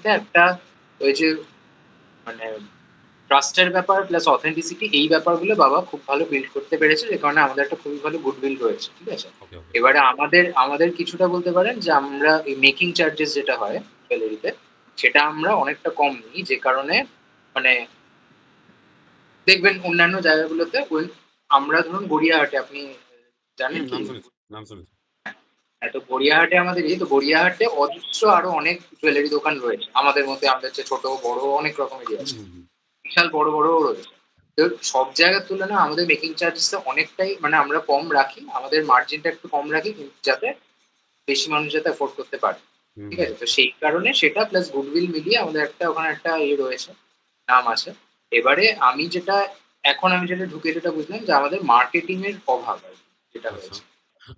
মধ্যে একটা ওই যে মানে ট্রাস্টের ব্যাপার প্লাস অথেন্টিসিটি এই ব্যাপারগুলো বাবা খুব ভালো বিল্ড করতে পেরেছে, যে কারণে আমাদের একটা খুবই ভালো গুডউইল রয়েছে। ঠিক আছে? ওকে, ওকে। এবারে আমাদের কিছুটা বলতে পারেন যে আমরা এই মেকিং চার্জেস যেটা হয় জুয়েলারিতে, সেটা আমরা অনেকটা কম নিই, যে কারণে মানে দেখবেন অন্যান্য জায়গাগুলোতে আমরা ধরুন গড়িয়াহাটে আপনি জানেন কি? নাম শুনেছি, নাম শুনেছি। হ্যাঁ, তো গড়িয়াহাটে আমাদের তো গড়িয়াহাটে অজস্র আরো অনেক জুয়েলারি দোকান রয়েছে। আমাদের মধ্যে আমাদের চেয়ে ছোট বড় অনেক রকমেরই হুম, আছে। হুম, হুম। বিশাল বড় বড়ও রয়েছে। তো সব জায়গার তুলনায় আমাদের মেকিং চার্জেসটা অনেকটাই মানে আমরা কম রাখি। আমাদের মার্জিনটা একটু কম রাখি, কিন্তু যাতে বেশি মানুষ যাতে এফোর্ড করতে পারে। হুম, ঠিক হুম। আছে? তো সেই কারণে সেটা প্লাস গুডউইল মিলিয়ে আমাদের একটা ওখানে একটা রয়েছে, নাম আছে। এবারে আমি যেটা ঢুকে যেটা বুঝলাম যে আমাদের মার্কেটিং এর অভাব আরকি যেটা আচ্ছা। হয়েছে।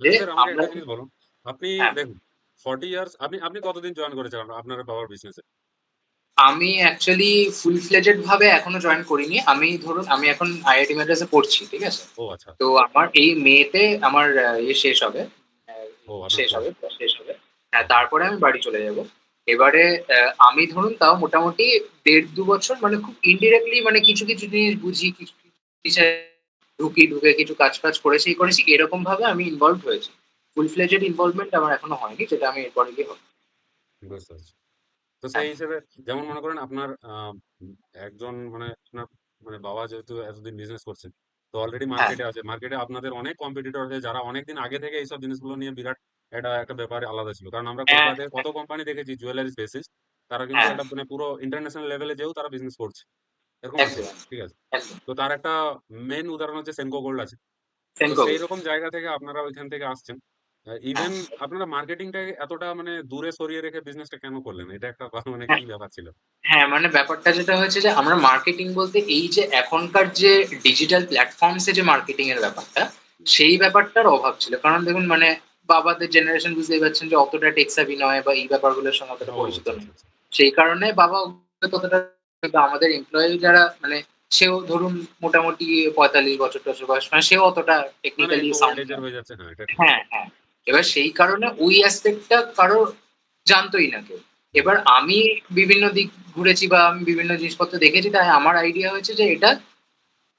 যে আচ্ছা স্যার, আমাকে আমরা একটা জিনিস বলুন। আপনি হ্যাঁ, দেখুন 40 ইয়ার্স আপনি আপনি কতদিন জয়েন করেছেন আপনার বাবার বিজনেসে? আমি অ্যাকচুয়ালি ফুল ফ্লেজেড ভাবে এখনো জয়েন করিনি। আমি এখন আইআইটি মাদ্রাসে পড়ছি। ঠিক আছে? ও আচ্ছা। তো আমার এই মেতে আমার শেষ হবে। আ ও আপনার শেষ কোর্স। হবে, শেষ হবে। হ্যাঁ, ওকে। তারপরে আমি বাড়ি চলে যাব। এবারে আমি ধরুন তাও মোটামুটি ১.৫-২ বছর মানে খুব ইনডিরেক্টলি মানে কিছু জিনিস বুঝি, কিছু ঢুকে কিছু কাজ করেছি। এরকমভাবে আমি ইনভলভড হয়েছি। ফুল ফ্লেজড ইনভলভমেন্ট আমার এখনো হয়নি, যেটা আমি এরপরে গিয়ে হবে। বুঝতে পারছি। তো হ্যাঁ, সেই হিসেবে যেমন মনে করেন আপনার একজন মানে আপনার মানে বাবা যেহেতু এতদিন বিজনেস করছেন, তো অলরেডি হ্যাঁ, মার্কেটে আছে। মার্কেটে আপনাদের অনেক কম্পিটিটর আছে যারা অনেকদিন আগে থেকে এইসব জিনিসগুলো নিয়ে বিরাট একটা ব্যাপারে আলাদা ছিল। কারণ আমরা হ্যাঁ, কলকাতায় কত কোম্পানি দেখেছি জুয়েলারি স্পেসিস, তারা কিন্তু হ্যাঁ, একটা মানে পুরো ইন্টারন্যাশনাল লেভেলে যেও তারা বিজনেস করছে। এরকম আছে। একদম, ঠিক আছে? একদম। তো তার একটা মেইন উদাহরণ হচ্ছে সেনকো গোল্ড আছে। তো সেনকো সেই গোল্ড। রকম জায়গা থেকে আপনারা ওইখান থেকে আসছেন। হ্যাঁ। ইভেন আপনারা মার্কেটিংটাকে এতটা মানে দূরে সরিয়ে রেখে বিজনেসটা কেন করলেন? এটা একটা মানে হ্যাঁ, কি ব্যাপার ছিল? হ্যাঁ, মানে ব্যাপারটা যেটা হয়েছে যে আমরা মার্কেটিং বলতে এই যে এখনকার যে ডিজিটাল প্ল্যাটফর্মস এ যে মার্কেটিং এর ব্যাপারটা, সেই ব্যাপারটার অভাব ছিল। কারণ দেখুন মানে বাবাদের জেনারেশন বুঝতেই পারছেন যে অতটা টেক সেভি নয় বা এই ব্যাপারগুলোর সঙ্গে অতটা ও পরিচিত আচ্ছা, নয়। আচ্ছা, আচ্ছা। সেই কারণে বাবা ততটা, কিন্তু আমাদের এমপ্লয়ি যারা মানে সেও ধরুন মোটামুটি ৪৫ বছর-টছর বয়স, মানে সেও অতটা মানে টেকনিক্যালি একটু ওল্ড সাউন্ড এজ এর নয়। হয়ে যাচ্ছে। হ্যাঁ, এটা ঠিক। হ্যাঁ, হ্যাঁ। এবার সেই কারণে ওই অ্যাসপেক্টটা কারো জানতোই না কেউ। হুম। এবার আমি বিভিন্ন দিক ঘুরেছি বা আমি বিভিন্ন জিনিসপত্র দেখেছি, তাই আমার আইডিয়া হয়েছে যে এটা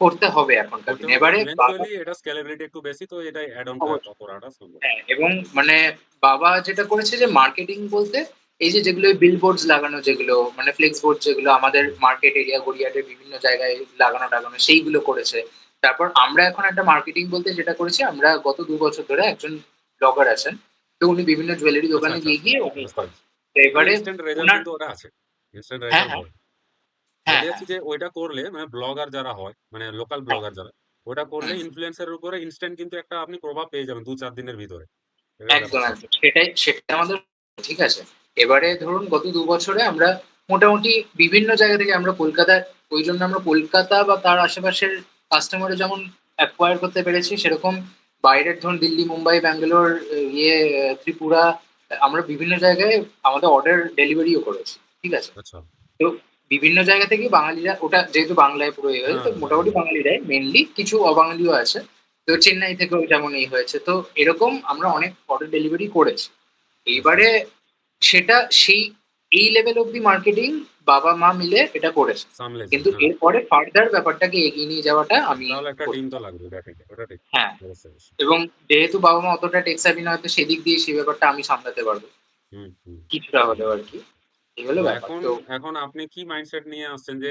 করতে হবে এখনকার করতে দিনে। হবে এবারে বাবা ইভেন্চুয়ালি এটা স্কেলেবিলিটি একটু বেশি তো এটাই অ্যাড অন করাটা সম্ভব। হ্যাঁ, এবং মানে বাবা যেটা করেছে যে মার্কেটিং বলতে এই যে যেগুলো বিলবোর্ডস লাগানো, যেগুলো মানে ফ্লেক্স বোর্ড যেগুলো আমাদের হুম, মার্কেট এরিয়া গড়িয়াহাটের বিভিন্ন জায়গায় লাগানো সেইগুলো করেছে। তারপর আমরা এখন একটা মার্কেটিং বলতে যেটা করেছি, আমরা গত ২ বছর ধরে একজন ব্লগার আছেন। তো উনি বিভিন্ন জুয়েলারি আচ্ছা, দোকানে আচ্ছা, গিয়ে, আচ্ছা। গিয়ে উনি বুঝতে করেন। পেরেছি। তো মানে এবারে ইনস্ট্যান্ট রেজাল্ট উনার কিন্তু ওটা আছে। ইনস্ট্যান্ট হ্যাঁ, রেজাল্ট হ্যাঁ, হয়। হ্যাঁ, বলতে হ্যাঁ, চাচ্ছি যে ওইটা করলে মানে ব্লগার যারা হয়, মানে লোকাল হ্যাঁ, ব্লগার যারা, ওটা করলে হুম। ইনফ্লুয়েন্সার এর উপরে ইনস্ট্যান্ট কিন্তু একটা আপনি প্রভাব পেয়ে যাবেন ২-৪ দিনের ভিতরে। এটার একদম, ব্যাপারটা আছে। একদম। সেটা আমাদের ঠিক আছে। এবারে ধরুন গত ২ বছরে আমরা মোটামুটি বিভিন্ন জায়গা থেকে আমরা কলকাতায়, ঐজন্য আমরা কলকাতা বা তার আশেপাশের কাস্টমারও যেমন অ্যাকোয়ার করতে পেরেছি, সেরকম বাইরের ধরুন দিল্লি, মুম্বাই, ব্যাঙ্গালোর, ত্রিপুরা, আমরা বিভিন্ন জায়গায় আমাদের অর্ডার ডেলিভারিও করেছি। ঠিক আছে? আচ্ছা। তো বিভিন্ন জায়গা থেকে বাঙালিরা, ওটা যেহেতু বাংলায় পুরো হয়েছে, হ্যাঁ, তো হ্যাঁ, মোটামুটি হ্যাঁ। বাঙালিরাই মেইনলি, কিছু অবাঙালিও আছে। তো হুম, চেন্নাই থেকেও যেমন হয়েছে। তো এরকম আমরা অনেক অর্ডার ডেলিভারি করেছি। বুঝতে এইবারে পেরেছি। সেটা সেই এই লেভেল অব্দি মার্কেটিং বাবা-মা মিলে এটা করেছে। সামলেছেন, কিন্তু হ্যাঁ। এরপরে ফার্দার ব্যাপারটাকে এগিয়ে নিয়ে যাওয়াটা আমি তাহলে একটা টিম করতে তো পারি। লাগবে ডেফিনিটলি। ওটা ঠিক। হ্যাঁ, অবশ্যই, অবশ্যই। এবং যেহেতু বাবা-মা অতটা টেক সেভি নয়, তো সেদিক দিয়ে সেই ব্যাপারটা আমি সামলাতে পারবো। হুম, হুম। কিছুটা হলেও একদম। আরকি। এই হলো তো ব্যাপার। এখন তো এখন আপনি কি মাইন্ডসেট নিয়ে আসছেন যে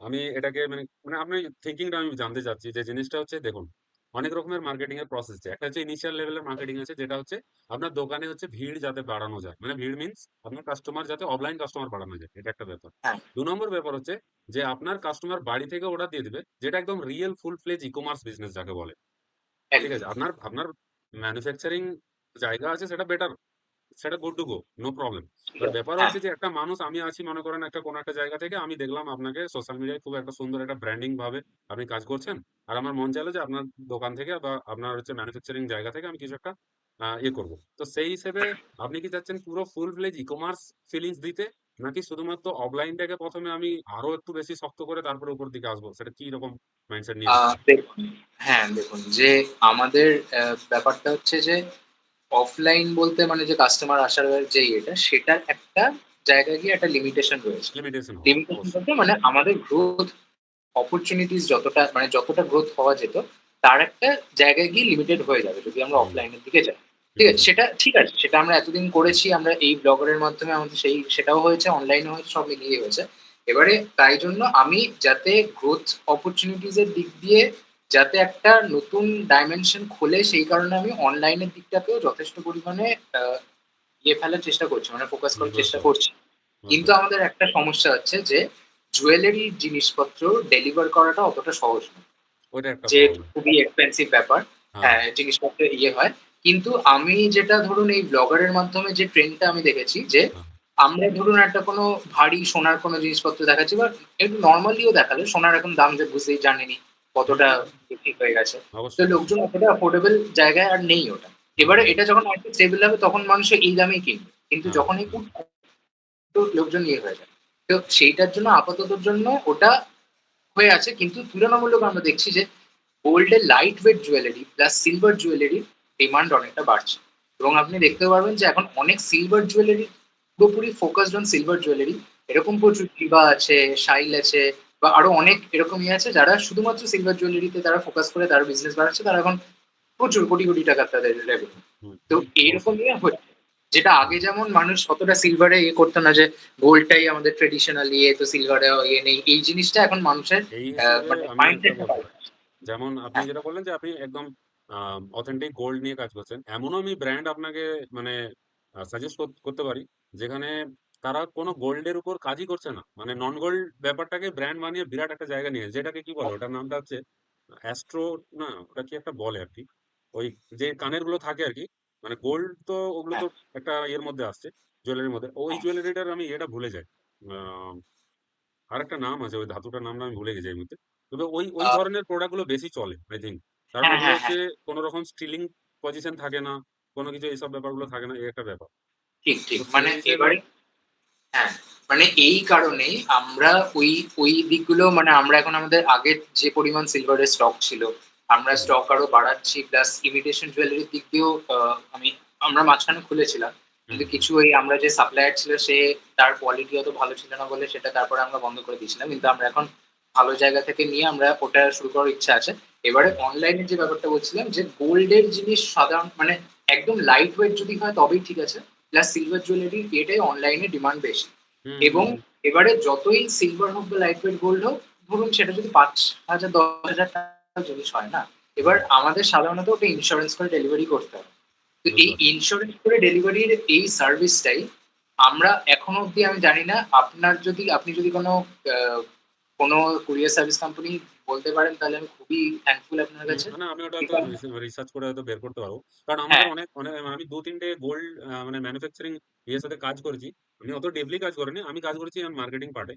আমি এটাকে মানে মানে আপনার থিংকিংটা আমি জানতে চাচ্ছি যে জিনিসটা হচ্ছে দেখুন, অনেক রকমের মার্কেটিং এর প্রসেস আছে। একটা হচ্ছে ইনিশিয়াল লেভেলের মার্কেটিং আছে যেটা হচ্ছে আপনার দোকানে হচ্ছে ভিড় যাতে বাড়ানো যায়। মানে ভিড় মিনস আপনার কাস্টমার যাতে অফলাইন কাস্টমার বাড়ানো যায়। এটা একটা ব্যাপার। হ্যাঁ, ২ নম্বর ব্যাপার হচ্ছে যে আপনার কাস্টমার বাড়ি থেকে অর্ডার দিয়ে দিবে। যেটা একদম রিয়াল ফুল ফ্লেজ ই-কমার্স বিজনেস যাকে বলে। ঠিক একদম। আছে? আপনার আপনার ম্যানুফ্যাকচারিং জায়গা আছে সেটা বেটার। সেটা good to go, no problem. ঠিক বাট আছে। ব্যাপার হ্যাঁ, হচ্ছে যে একটা মানুষ আমি আছি মনে করেন একটা কোনো একটা জায়গা থেকে আমি দেখলাম আপনাকে সোশ্যাল মিডিয়ায় খুব একটা সুন্দর একটা ব্র্যান্ডিং ভাবে আপনি কাজ করছেন। আর আমার মন চাইলো যে আপনার দোকান থেকে বা আপনার হচ্ছে ম্যানুফ্যাকচারিং জায়গা থেকে আমি কিছু একটা করব। তো সেই হিসেবে আপনি কি চাচ্ছেন পুরো ফুল ফ্লেজ ই-কমার্স ফিলিংস দিতে? নাকি শুধুমাত্র অফলাইনটাকে ১ম এ আমি আরো একটু বেশি শক্ত করে তারপরে উপর দিকে আসবো? সেটা কি রকম মাইন্ডসেট নিয়ে আসছেন? দেখুন, হ্যাঁ, দেখুন যে আমাদের ব্যাপারটা হচ্ছে যে অফলাইন বলতে মানে যে কাস্টমার আসার যে সেটার একটা জায়গায় গিয়ে একটা লিমিটেশন রয়েছে। লিমিটেশন হবে লিমিটেশন অবশ্যই। বলতে মানে আমাদের গ্রোথ অপরচুনিটিস যতটা মানে যতটা গ্রোথ হওয়া যেত তার একটা জায়গায় গিয়ে লিমিটেড হয়ে যাবে যদি আমরা হুম, অফলাইনের দিকে যাই। ঠিক হুম, আছে? হুম, সেটা ঠিক আছে। সেটা আমরা এতদিন করেছি। আমরা এই ব্লগারের মাধ্যমে আমাদের সেটাও হয়েছে, অনলাইনে হয়েছে, সব মিলিয়ে হয়েছে। এবারে তাই জন্য আমি যাতে গ্রোথ অপরচুনিটিস এর দিক দিয়ে যাতে একটা নতুন ডাইমেনশন খোলে সেই কারণে আমি অনলাইনের দিকটাকেও যথেষ্ট পরিমাণে আ ফেলার চেষ্টা করছি। মানে ফোকাস হুম, করার বুঝতে চেষ্টা পারছি, করছি। বুঝতে কিন্তু পারছি। আমাদের একটা সমস্যা হচ্ছে যে জুয়েলারি জিনিসপত্র ডেলিভার করাটা অতটা সহজ নয়। ওইটা একটা যে প্রবলেম। খুবই এক্সপেন্সিভ ব্যাপার। হ্যাঁ, হ্যাঁ, জিনিসপত্র হয়। কিন্তু আমি যেটা ধরুন এই ব্লগারের মাধ্যমে যে ট্রেন্ডটা আমি দেখেছি যে হ্যাঁ, আমরা ধরুন একটা কোনো ভারী সোনার কোনো জিনিসপত্র দেখাচ্ছি বা একটু নরমালিও দেখালে সোনার এখন দাম যে বুঝতেই জানেনই হুম, কতটা হুম, হুম, বেশি হয়ে গেছে। তো অবশ্যই, লোকজন অতটা অ্যাফোর্ডেবল জায়গায় আর নেই ওটা। হুম, এবারে হুম, এটা যখন আরেকটু স্টেবল হবে তখন মানুষ এই দামেই কিনবে। কিন্তু হ্যাঁ, যখন এই হ্যাঁ, তো লোকজন হয়ে যায়। তো সেইটার জন্য আপাততর জন্য ওটা হয়ে আছে। কিন্তু তুলনামূলক আমরা দেখছি যে গোল্ডের light weight jewellery plus silver জুয়েলারির ডিমান্ড অনেকটা বাড়ছে। এবং আপনি হুম, দেখতে পারবেন যে এখন অনেক সিলভার জুয়েলারি পুরোপুরি ফোকাসড অন সিলভার জুয়েলারি। এরকম প্রচুর টিবা আছে, শাইল আছে বা আরো অনেক এরকমই আছে যারা শুধুমাত্র সিলভার জুয়েলারিতে তারা ফোকাস করে তারা বিজনেস বাড়াচ্ছে। তারা এখন প্রচুর কোটি, কোটি টাকা তাদের রেভিনিউ। হুম, তো হুম, এইরকম অবশ্যই। হচ্ছে। যেটা হুম, আগে যেমন মানুষ অতটা সিলভারে করতো না যে গোল্ডটাই আমাদের ট্র্যাডিশনাল তো সিলভারে নেই। এই জিনিসটা এখন মানুষের এই হিসেবে মানে আমি একটা মাইন্ডসেটটা বলতে পারি। পাল্টাচ্ছে। যেমন আপনি হ্যাঁ, যেটা বললেন যে আপনি একদম অথেন্টিক গোল্ড নিয়ে কাজ করছেন। এমনও আমি ব্র্যান্ড আপনাকে মানে সাজেস্ট করতে পারি, যেখানে তারা কোনো গোল্ডের উপর কাজই করছে না। মানে নন গোল্ড ব্যাপারটাকে ব্র্যান্ড বানিয়ে বিরাট একটা জায়গা নিয়েছে। যেটাকে কি বলে? ওটার নামটা হচ্ছে অ্যাস্ট্রো না, ওটা কি একটা বলে আরকি। ওই যে কানের গুলো থাকে আরকি। মানে গোল্ড তো ওগুলো হ্যাঁ, তো একটা ইয়ের মধ্যে আসছে, জুয়েলারির মধ্যে। ওই হ্যাঁ। জুয়েলারিটার আমি ইয়েটা ভুলে যাই। আ আরেকটা নাম আছে, ওই ধাতুটার নামটা আমি ভুলে গেছি এই মুহূর্তে। তবে ওই আ ধরনের প্রোডাক্ট গুলো বেশি চলে আই থিংক। কারণ হ্যাঁ, ওগুলো হ্যাঁ, হচ্ছে হ্যাঁ। কোন রকম স্টিলিং পজিশন থাকে না। কোন কিছু এইসব ব্যাপারগুলো থাকে না। এই একটা ব্যাপার। ঠিক, ঠিক। তো মানে সেই হিসেবে এবারে হ্যাঁ, মানে এই কারণেই আমরা ওই ওই দিকগুলো মানে আমরা এখন আমাদের আগের যে পরিমাণ সিলভারের স্টক ছিল, আমরা হুম, স্টক আরো বাড়াচ্ছি। প্লাস ইমিটেশন জুয়েলারির দিক দিয়েও আমি আমরা মাঝখানে খুলেছিলাম। হুম, কিন্তু হুম, কিছু ওই আমরা যে সাপ্লায়ার ছিল সে তার কোয়ালিটি অত ভালো ছিল না বলে সেটা তারপরে আমরা বন্ধ করে দিয়েছিলাম। কিন্তু আমরা এখন ভালো জায়গা থেকে নিয়ে আমরা ওটা শুরু করার ইচ্ছা আছে। এবারে হুম, অনলাইনে যে ব্যাপারটা বলছিলাম যে গোল্ডের জিনিস সাধারণ মানে একদম লাইট ওয়েট যদি হয় তবেই ঠিক আছে। প্লাস সিলভার জুয়েলারির এটাই অনলাইনে ডিমান্ড বেশি। হুম, হুম, এবং হুম, এবারে যতই সিলভার হোক বা লাইট ওয়েট গোল্ড হোক, ধরুন সেটা যদি ৫,০০০ ৳১০,০০০ জিনিস হয় না? এবার হুম, আমাদের সাধারণত ওটা ইন্সুরেন্স করে ডেলিভারি করতে হয়। তো বুঝতে এই পারছি। ইন্সুরেন্স করে ডেলিভারির এই সার্ভিসটাই আমরা এখনো অব্দি আমি জানি না আপনি যদি আ কোনো কুরিয়ার সার্ভিস কোম্পানি বলতে পারেন তাহলে আমি খুবই থ্যাঙ্কফুল আপনার কাছে। মানে আমি ওটা হয়তো বিকজ রিসার্চ করে হয়তো বের করতে পারবো। কারণ আমাদের হ্যাঁ, অনেক আমি ২-৩ টে গোল্ড মানে ম্যানুফ্যাকচারিং ইয়ের সাথে কাজ করেছি। আমি অত ডিপলি কাজ করিনি। আমি কাজ করেছি মার্কেটিং পার্ট এ।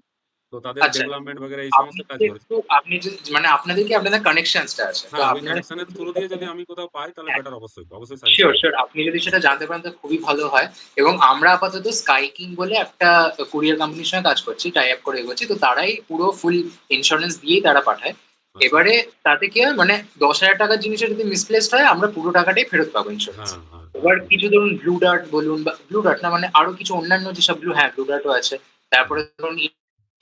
তো তাদের আচ্ছা। ডেভেলপমেন্ট বগেরা এই আপনি সমস্ত কাজ যদি করেছি। একটু আপনি যদি মানে আপনাদের কি আপনাদের কানেকশনস টা আছে। তো হ্যাঁ, ওই আপনারা কানেকশন এর থ্রু দিয়ে যদি আমি কোথাও পাই তাহলে হ্যাঁ। বেটার অবশ্যই। অবশ্যই সাজেস্ট সিওর, করব। সিওর। আপনি যদি সেটা জানতে পারেন তো খুবই ভালো হয়। এবং আমরা আপাতত স্কাই কিং বলে একটা কুরিয়ার কোম্পানির সঙ্গে কাজ করছি। টাই আপ করে এগোচ্ছি। তো তারাই পুরো ফুল ইন্সুরেন্স দিয়েই তারা পাঠায়। আচ্ছা। এবারে তাতে কি হয় মানে ৳১০,০০০ জিনিসটা যদি মিসপ্লেসড হয় আমরা পুরো টাকাটাই ফেরত পাবো ইন্সুরেন্সে। হ্যাঁ, হ্যাঁ, হ্যাঁ, এবার হ্যাঁ। কিছু ধরুন ব্লু ডার্ট বলুন বা ব্লু ডার্ট না মানে আরো কিছু অন্যান্য যেসব ব্লু ডার্ট ও আছে। হুম, তারপরে ধরুন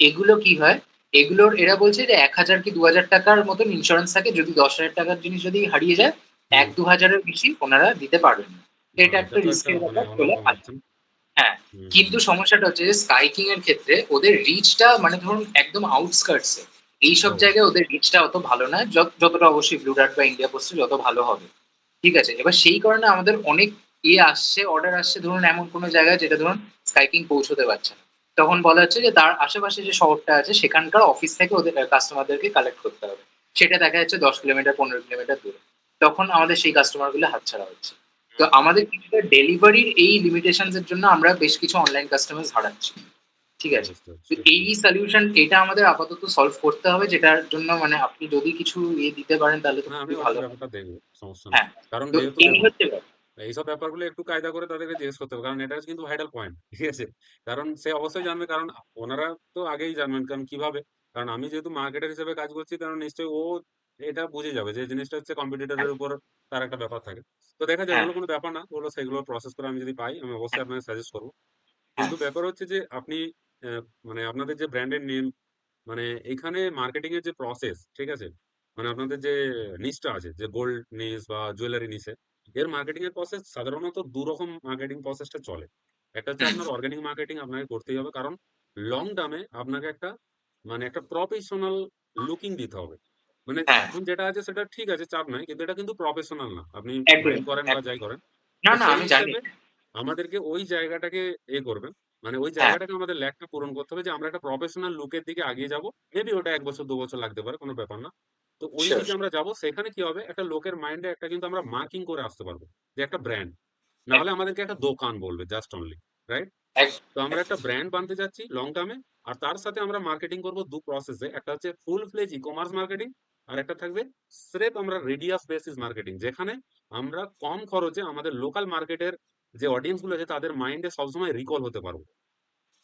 এগুলো কি হয়? এগুলোর এরা বলছে যে ৳১,০০০ কি ৳২,০০০ র মতন ইন্সুরেন্স থাকে যদি ৳১০,০০০ জিনিস যদি হারিয়ে যায় হুম। ১-২,০০০ এর বেশি ওনারা দিতে পারবেন না। তো না, এটা এটা একটা তো একটা রিস্কের মানে ব্যাপার চলে অন্যরকম আসে। অপশন। হ্যাঁ, হুম, কিন্তু হুম, সমস্যাটা হচ্ছে যে স্কাই কিং এর ক্ষেত্রে ওদের রিচটা মানে ধরুন একদম আউটস্কার্টস এ। এইসব ও জায়গায় ওদের রিচটা অত ভালো না। যতটা অবশ্যই ব্লু ডার্ট বা ইন্ডিয়া পোস্ট এ যত ভালো হবে। ঠিক আছে? এবার সেই কারণে আমাদের অনেক অর্ডার আসছে ধরুন এমন কোন জায়গায় যেটা ধরুন স্কাই কিং পৌঁছতে পারছে না। তখন বলা হচ্ছে যে তার আশেপাশে যে শহরটা আছে সেখানকার অফিস থেকে ওদের কাস্টমারদেরকে কালেক্ট করতে হবে। সেটা দেখা যাচ্ছে ১০ কিলোমিটার ১৫ কিলোমিটার দূরে। তখন আমাদের সেই কাস্টমার গুলো হাতছাড়া হচ্ছে। তো হুম, হুম, আমাদের কিছুটা ডেলিভারির এই লিমিটেশনস এর জন্য আমরা বেশ কিছু অনলাইন কাস্টমার্স হারাচ্ছি। ঠিক আছে? বুঝতে পারছি। তো এই সলিউশন এটা আমাদের আপাতত সলভ করতে হবে যেটার জন্য মানে আপনি যদি কিছু দিতে পারেন তাহলে তো না, আমি খুবই ওই ভালো হয়। ব্যাপারটা দেখব। সমস্যা নেই। হ্যাঁ, কারণ তো যেহেতু এই দেখুন, হচ্ছে ব্যাপার। এইসব ব্যাপারগুলো একটু কায়দা করে তাদেরকে জিজ্ঞেস করতে হবে। কারণ এটা কিন্তু ভাইটাল পয়েন্ট। ঠিক আছে? কারণ সে অবশ্যই জানবে, কারণ ওনারা তো আগেই জানবেন। কারণ কিভাবে? কারণ আমি যেহেতু মার্কেটার হিসেবে কাজ করছি, কারণ নিশ্চয়ই ও এটা বুঝে যাবে যে জিনিসটা হচ্ছে কম্পিটিটর হ্যাঁ, এর উপর তার একটা ব্যাপার থাকে। তো দেখা যাক, হ্যাঁ, ওগুলো কোনো ব্যাপার না। ওগুলো সেগুলো প্রসেস করে আমি যদি পাই আমি অবশ্যই হ্যাঁ। আপনাকে সাজেস্ট করব। হ্যাঁ, কিন্তু ব্যাপার হচ্ছে যে আপনি মানে আপনাদের যে ব্র্যান্ডের নেম মানে এখানে মার্কেটিং এর যে প্রসেস, ঠিক আছে? মানে আপনাদের যে নিচটা আছে যে গোল্ড নিচ বা জুয়েলারি নিচে, এর মার্কেটিং এর প্রসেস সাধারণত ২ রকম মার্কেটিং প্রসেসটা চলে। একটা হচ্ছে হুম, আপনার অর্গানিক মার্কেটিং আপনাকে করতেই হবে। কারণ লং টার্ম এ আপনাকে একটা মানে একটা প্রফেশনাল লুকিং দিতে হবে। মানে হ্যাঁ, এখন যেটা আছে সেটা ঠিক আছে, চাপ নাই। কিন্তু এটা কিন্তু প্রফেশনাল না। আপনি একদমই, মাইন্ড করেন বা যাই একদমই। করেন। না, তো না সেই আমি জানি। হিসেবে আমাদেরকে ওই জায়গাটাকে করবেন। মানে ওই হ্যাঁ, জায়গাটাকে আমাদের ল্যাকটা পূরণ করতে হবে যে আমরা একটা প্রফেশনাল লুক এর দিকে আগিয়ে যাবো। মেবি ওটা ১ বছর ২ বছর লাগতে পারে, কোন ব্যাপার না। তো ওই সিউর, দিকে আমরা যাবো। সেখানে কি হবে? একটা লোকের মাইন্ডে একটা কিন্তু আমরা মার্কিং করে আসতে পারবো। যে একটা ব্র্যান্ড। না হলে আমাদেরকে একটা দোকান বলবে জাস্ট অনলি। রাইট? তো আমরা একটা ব্র্যান্ড বানতে যাচ্ছি লং টার্ম এ। আর তার সাথে আমরা মার্কেটিং করব ২ প্রসেসে। একটা হচ্ছে ফুল ফ্লেজ ই-কমার্স মার্কেটিং। আর একটা থাকবে স্রেফ আমরা রেডিয়াস বেসিস মার্কেটিং। যেখানে আমরা কম খরচে আমাদের লোকাল মার্কেটের যে অডিয়েন্স গুলো আছে তাদের মাইন্ডে সবসময় রিকল হতে পারবো।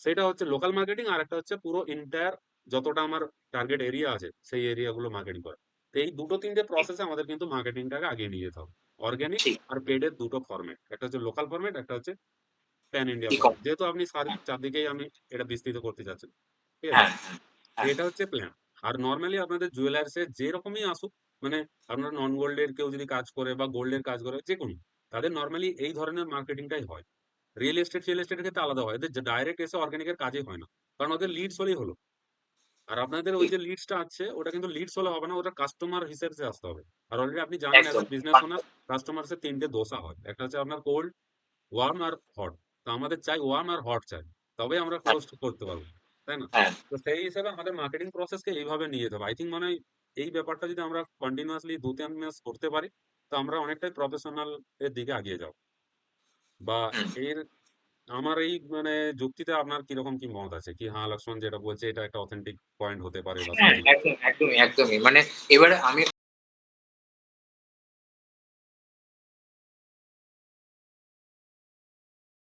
সেটা হচ্ছে লোকাল মার্কেটিং, আর একটা হচ্ছে পুরো এন্টায়ার যতটা আমার টার্গেট এরিয়া আছে সেই এরিয়া গুলো মার্কেটিং করা। তো এই ২ ৩টে প্রসেসে আমাদের কিন্তু মার্কেটিংটাকে আগিয়ে নিয়ে যেতে হবে। অর্গানিক ঠিক। আর পেইড এর ২ ফরম্যাট। একটা হচ্ছে লোকাল ফরম্যাট, একটা হচ্ছে প্যান ইন্ডিয়া ই-কম ফরম্যাট। যেহেতু আপনি হ্যাঁ, চারদিকেই আমি এটা বিস্তৃত করতে চাচ্ছেন। ঠিক আছে? হ্যাঁ, তো হ্যাঁ, এটা হচ্ছে প্ল্যান। আর নরমালি আপনাদের জুয়েলার্স এ যেরকমই আসুক, মানে আপনার নন গোল্ড এর কেউ যদি কাজ করে বা গোল্ড এর কাজ করে যেকোনো, তাদের নরমালি এই ধরনের মার্কেটিংটাই হয়। রিয়েল এস্টেট ফিয়েল এস্টেটের ক্ষেত্রে আলাদা হয়। এদের ডাইরেক্ট এসে অর্গানিক এর কাজই হয় না। কারণ ওদের লিডস হলেই হলো। আর আপনাদের ওই ঠিক। যে লিডসটা আছে ওটা কিন্তু লিডস হলে হবে না, ওটা কাস্টমার হিসেবে আসতে হবে। আর অলরেডি আপনি জানেন অ্যাজ একদম। আ বিজনেস ওনার কাস্টমারস এর ৩ টে দোসা হয়। একটা হচ্ছে আপনার কোল্ড, ওয়ার্ম আর হট। তো আমাদের চাই ওয়ার্ম আর হট চাই। তবেই আমরা হ্যাঁ, ক্লোজ করতে পারবো। তাই না? হ্যাঁ, তো সেই হিসেবে আমাদের মার্কেটিং প্রসেসকে এইভাবে নিয়ে যেতে হবে। আই থিংক মনে হয় এই ব্যাপারটা যদি আমরা কন্টিনিউয়াসলি ২-৩ মাস করতে পারি, তো আমরা অনেকটাই প্রফেশনাল এর দিকে আগিয়ে যাব। বা হুম। এর আমার এই মানে যুক্তিতে আপনার কিরকম কি মত আছে? কি হ্যাঁ, লক্ষ্মণ যেটা বলছে এটা একটা অথেন্টিক পয়েন্ট হতে পারে বা হ্যাঁ, সাজেস্ট একদম, একদমই, একদমই। মানে এবারে আমি